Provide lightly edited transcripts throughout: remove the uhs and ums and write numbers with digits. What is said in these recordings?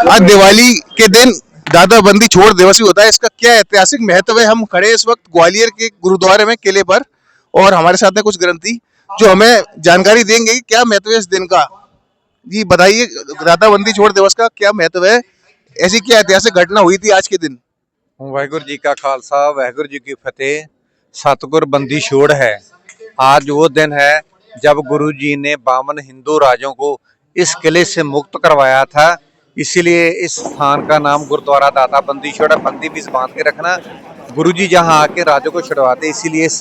आज दिवाली के दिन दादा बंदी छोड़ दिवस भी होता है। इसका क्या ऐतिहासिक महत्व है? हम खड़े हैं इस वक्त ग्वालियर के गुरुद्वारे में, किले पर, और हमारे साथ है कुछ ग्रंथी जो हमें जानकारी देंगे कि क्या महत्व है इस दिन का। जी बताइए, दादा बंदी छोड़ दिवस का क्या महत्व है? ऐसी क्या ऐतिहासिक घटना हुई थी आज के दिन? वाहिगुरु जी का खालसा वाहिगुरु जी की फतेह। सतगुर बंदी छोड़ है। आज वो दिन है जब गुरु जी ने 52 हिंदू राजों को इस किले से मुक्त करवाया था। इसीलिए इस स्थान का नाम गुरुद्वारा दाता बंदी छोड़ है। बंदी भी इस बांध के रखना, गुरु जी जहाँ आके राजों को छुड़वाते, इसीलिए इस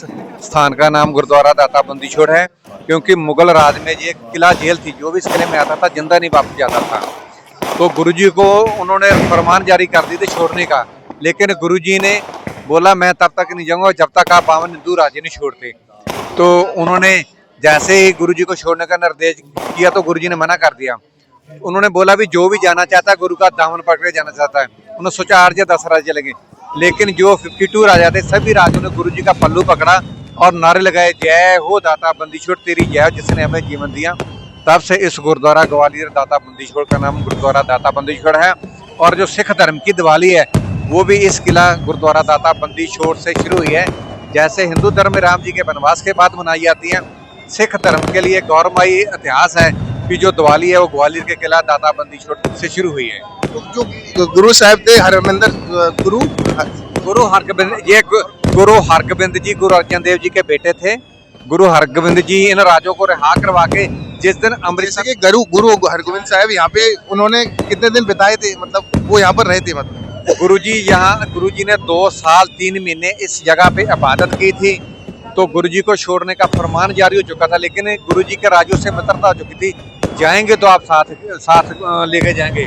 स्थान का नाम गुरुद्वारा दाता बंदी छोड़ है। क्योंकि मुगल राज में ये किला जेल थी, जो भी इस किले में आता था जिंदा नहीं वापस जाता था। तो गुरुजी को उन्होंने फरमान जारी कर दी थी छोड़ने का, लेकिन गुरुजी ने बोला मैं तब तक नहीं जाऊंगा जब तक आप 52 हिंदू राजे नहीं छोड़ते। तो उन्होंने जैसे ही गुरुजी को छोड़ने का निर्देश किया तो गुरुजी ने मना कर दिया। उन्होंने बोला भी जो भी जाना चाहता है गुरु का दामन पकड़ के जाना चाहता है। उन्होंने सोचा 8 या 10 राजे चलेंगे, लेकिन जो 52 राजा थे सभी राजों ने गुरुजी का पल्लू पकड़ा और नारे लगाए, जय हो दाता बंदी छोड़ तेरी जय हो जिसने हमें जीवन दिया। तब से इस गुरुद्वारा ग्वालियर दाता बंदी छोड़ का नाम गुरुद्वारा दाता बंदी छोड़ है। और जो सिख धर्म की दिवाली है वो भी इस किला गुरुद्वारा दाता बंदी छोड़ से शुरू हुई है। जैसे हिंदू धर्म में राम जी के वनवास के बाद मनाई जाती है, सिख धर्म के लिए गौरवमयी इतिहास है कि जो दिवाली है वो ग्वालियर के किला दाता बंदी छोड़ से शुरू हुई है। तो जो गुरु साहब थे हरमंदर गुरु गुरु हरगोबिंद, ये गुरु हरगोबिंद जी गुरु अर्जन देव जी के बेटे थे। गुरु हरगोबिंद जी इन राजों को रिहा करवा के जिस दिन अमृतसर के गुरु हरगोविंद साहब यहाँ पे उन्होंने कितने दिन बिताए थे, मतलब वो यहाँ पर रहे थे? मतलब गुरुजी ने 2 साल 3 महीने इस जगह पे इबादत की थी। तो गुरुजी को छोड़ने का फरमान जारी हो चुका था, लेकिन गुरुजी के राजों से मित्रता हो चुकी थी, जाएंगे तो आप साथ लेके जाएंगे।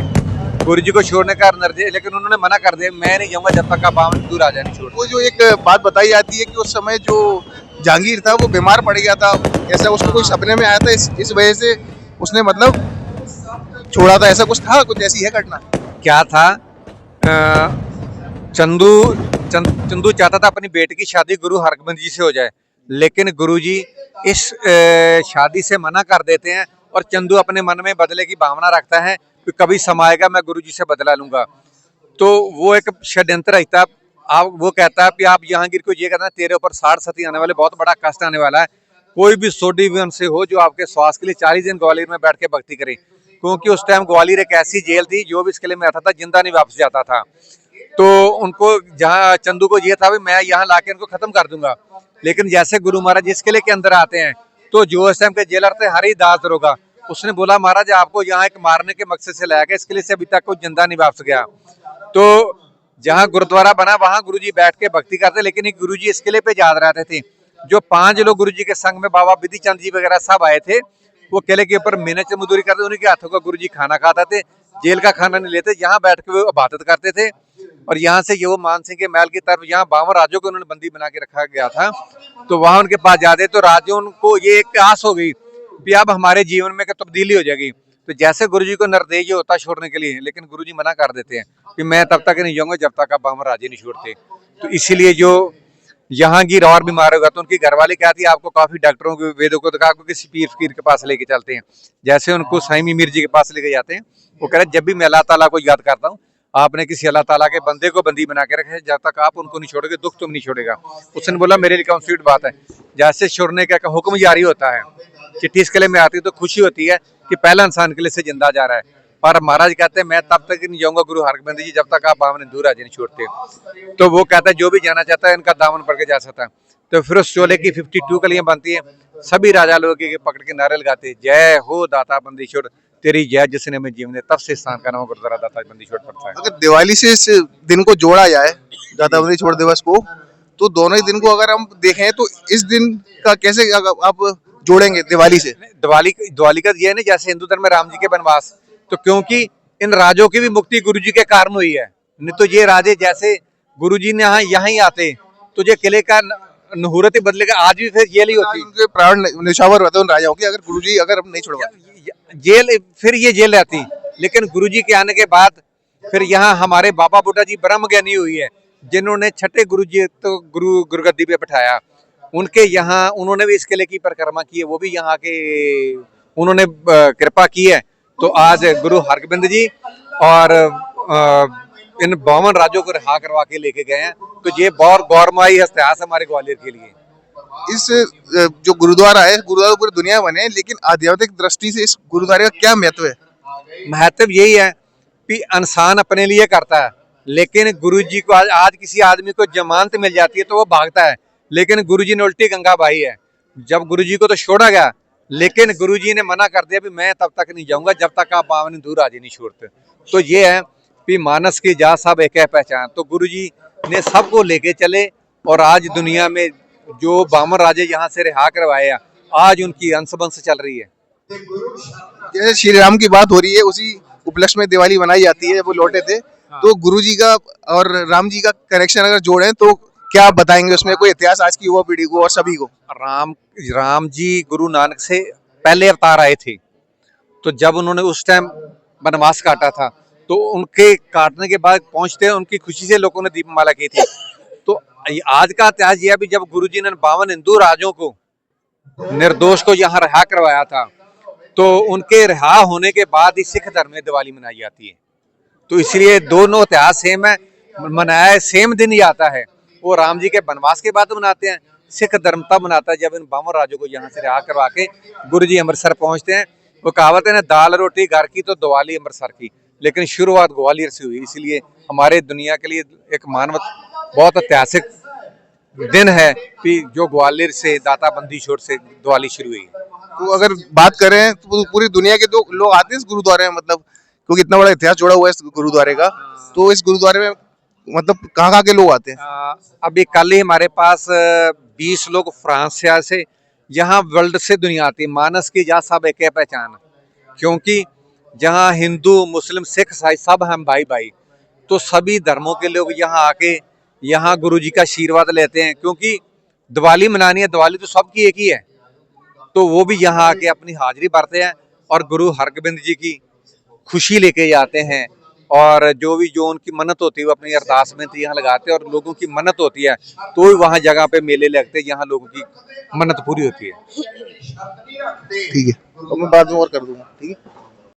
गुरुजी को छोड़ने का निर्देश, लेकिन उन्होंने मना कर दिया, मैं नहीं जाऊंगा जब तक आप 52 हिंदू राजा नहीं छोड़। वो जो एक बात बताई जाती है कि उस समय जो जहांगीर था वो बीमार पड़ गया था, ऐसा उसको कोई सपने में आया था, इस वजह से उसने मतलब छोड़ा था, ऐसा कुछ था? कुछ ऐसी है घटना? क्या था, चंदू चाहता था अपनी बेटी की शादी गुरु हरगोबिंद जी से हो जाए, लेकिन गुरुजी इस शादी से मना कर देते हैं। और चंदू अपने मन में बदले की भावना रखता है कि कभी समाएगा मैं गुरुजी से बदला लूंगा। तो वो एक षड्यंत्र रहता है। आप वो कहता है कि आप जहांगीर को ये कहना तेरे ऊपर 60 सती आने वाले, बहुत बड़ा कष्ट आने वाला है। कोई भी सोडी भी उनसे हो जो आपके स्वास्थ्य के लिए 40 दिन ग्वालियर में बैठ के भक्ति करे, क्योंकि उस टाइम ग्वालियर एक ऐसी जेल थी जो भी इस किले में आता था जिंदा नहीं वापस जाता था। तो उनको जहाँ चंदू को ये था भी मैं यहाँ लाके इनको खत्म कर दूंगा, लेकिन जैसे गुरु महाराज जिस किले के अंदर आते हैं तो जो इस टाइम के जेलर थे हरिदास दरोगा, उसने बोला महाराज आपको यहाँ एक मारने के मकसद से लाया गया, इस किले से अभी तक कोई जिंदा नहीं वापस गया। तो जहाँ गुरुद्वारा बना वहां गुरुजी बैठ के भक्ति करते, लेकिन गुरुजी इस किले पे याद रहते थे। जो 5 लोग गुरुजी के संग में बाबा विधि चंद जी वगैरह सब आए थे, वो किले के ऊपर मेहनत मजदूरी करते, उन्हीं के हाथों का गुरुजी खाना खाता थे, जेल का खाना नहीं लेते, यहाँ बैठ के वो इबादत करते थे। और यहाँ से ये वो मानसिंह के महल की तरफ, यहाँ 52 राजों को उन्होंने बंदी बना के रखा गया था, तो वहां उनके पास जाते तो राजों उनको ये एक आस हो गई कि अब हमारे जीवन में तब्दीली हो जाएगी। तो जैसे गुरुजी को निर्देश होता छोड़ने के लिए, लेकिन गुरुजी मना कर देते हैं कि मैं तब तक नहीं जाऊंगा जब तक आप 52 राजे नहीं छोड़ते। तो इसीलिए जो जहांगीर और बीमार होगा तो उनकी घरवाली कहती है आपको काफी डॉक्टरों के वेदों को दिखा को किसी पीर फकीर के पास लेके चलते हैं। जैसे उनको साईं मीर जी के पास लेके जाते हैं, वो कह रहे जब भी मैं अल्लाह ताला को याद करता हूँ, आपने किसी अल्लाह ताला के बंदे को बंदी बना के रखे, जब तक आप उनको नहीं छोड़ोगे दुख तुम नहीं छोड़ेगा। उसने बोला मेरे लिए कौन सी बात है। जैसे छोड़ने का हुक्म जारी होता है, चिट्ठी इस किले में आती है तो खुशी होती है कि पहला इंसान किले से जिंदा जा रहा है। और महाराज कहते हैं मैं तब तक नहीं जाऊंगा गुरु हरगोबिंद जी जब तक आप 52 हिंदू राजे नहीं छोड़ते। तो वो कहता है जो भी जाना चाहता है इनका दामन पकड़ के जा सकता है। तो फिर उस चोले की 52 कलियां बनती है, सभी राजा लोग के पकड़ के नारे लगाते, जय हो दाता बंदी छोड़ तेरी जय जिसने हमें जीवन दिया। तब से स्थान का नाम गुरुद्वारा दाता बंदी छोड़ पड़ता है। अगर दिवाली से इस दिन को जोड़ा जाए, दाता बंदी छोड़ दिवस को, तो दोनों ही दिन को अगर हम देखें तो इस दिन का कैसे आप जोड़ेंगे दिवाली से? दिवाली का ये है ना, जैसे हिंदू धर्म में राम जी के वनवास, तो क्योंकि इन राजों की भी मुक्ति गुरुजी के कारण हुई है। नहीं तो ये राजे जैसे गुरुजी ने यहाँ ही आते तो ये किले का नहूरत ही बदलेगा, आज भी फिर जेल ही होती, उनके प्राण निछावर होते उन राजाओं के, अगर गुरुजी अगर नहीं छुड़वाते जेल, फिर ये जेल रहती। लेकिन गुरुजी के आने के बाद फिर यहाँ हमारे बाबा बुड्ढा जी ब्रह्म ज्ञानी हुई है, जिन्होंने छठे गुरुजी तो गुरुगद्दी पे बैठाया, उनके यहाँ उन्होंने भी इस किले की परिक्रमा की है, वो भी यहाँ के उन्होंने कृपा की है। तो आज गुरु हरगोबिंद जी और इन 52 राजों को रिहा करवा के लेके गए हैं। तो ये बहुत गौरवमयी इतिहास हमारे ग्वालियर के लिए। इस जो गुरुद्वारा है, गुरुद्वारा पूरी दुनिया में बने हैं, लेकिन आध्यात्मिक दृष्टि से इस गुरुद्वारे का क्या महत्व है? महत्व यही है कि इंसान अपने लिए करता है, लेकिन गुरु जी को आज किसी आदमी को जमानत मिल जाती है तो वो भागता है, लेकिन गुरु जी ने उल्टी गंगा बहाई है। जब गुरु जी को तो छोड़ा गया, लेकिन गुरु जी ने मना कर दिया भी मैं तब तक नहीं जाऊंगा जब तक आप पावन दूर राजे नहीं छोड़ते। तो ये है कि मानस की जा सब एक है पहचान। तो गुरु जी ने सबको लेके चले और आज दुनिया में जो 52 राजे यहाँ से रिहा करवाए हैं, आज उनकी अंश बंश चल रही है। जैसे श्री राम की बात हो रही है, उसी उपलक्ष्य में दिवाली मनाई जाती है। जब वो लौटे थे, तो गुरु जी का और राम जी का कनेक्शन अगर जोड़ें तो क्या आप बताएंगे उसमें कोई इतिहास आज की युवा पीढ़ी को और सभी को? राम जी गुरु नानक से पहले अवतार आए थे, तो जब उन्होंने उस टाइम वनवास काटा था, तो उनके काटने के बाद पहुंचते उनकी खुशी से लोगों ने दीपमाला की थी। तो आज का इतिहास यह भी जब गुरु जी ने 52 हिंदू राजों को, निर्दोष को यहाँ रिहा करवाया था, तो उनके रिहा होने के बाद ही सिख धर्म में दिवाली मनाई जाती है। तो इसलिए दोनों इतिहास सेम है, मनाया सेम दिन ही आता है। वो राम जी के वनवास के बाद मनाते हैं, सिख धर्म तब मनाता है जब इन 52 राजों को यहाँ से रिहा करवा के गुरु जी अमृतसर पहुंचते हैं। वो कहावत है ना, दाल रोटी घर की तो दिवाली अमृतसर की, लेकिन शुरुआत ग्वालियर से हुई। इसलिए हमारे दुनिया के लिए एक मानव बहुत ऐतिहासिक दिन है कि जो ग्वालियर से दाता बंदी छोड़ से दिवाली शुरू हुई। तो अगर बात करें तो पूरी दुनिया के तो लोग आते हैं इस गुरुद्वारे में, मतलब क्योंकि इतना बड़ा इतिहास जुड़ा हुआ है इस गुरुद्वारे का, तो इस गुरुद्वारे में मतलब कहाँ के लोग आते हैं? अभी कल ही हमारे पास 20 लोग फ्रांस से आए से, यहाँ वर्ल्ड से दुनिया आती है। मानस की जा सब एक है पहचान, क्योंकि जहाँ हिंदू मुस्लिम सिख ईसाई सब हम भाई भाई, तो सभी धर्मों के लोग यहाँ आके यहाँ गुरु जी का आशीर्वाद लेते हैं। क्योंकि दिवाली मनानी है, दिवाली तो सबकी एक ही है, तो वो भी यहाँ आके अपनी हाजिरी भरते हैं और गुरु हरगोबिंद जी की खुशी लेके जाते हैं। और जो उनकी मन्नत होती है वो अपनी अरदास में यहाँ लगाते हैं, और लोगों की मन्नत होती है तो वहाँ जगह पे मेले लगते हैं, यहाँ लोगों की मन्नत पूरी होती है। ठीक है, और मैं बाद में और कर दूंगा। ठीक है।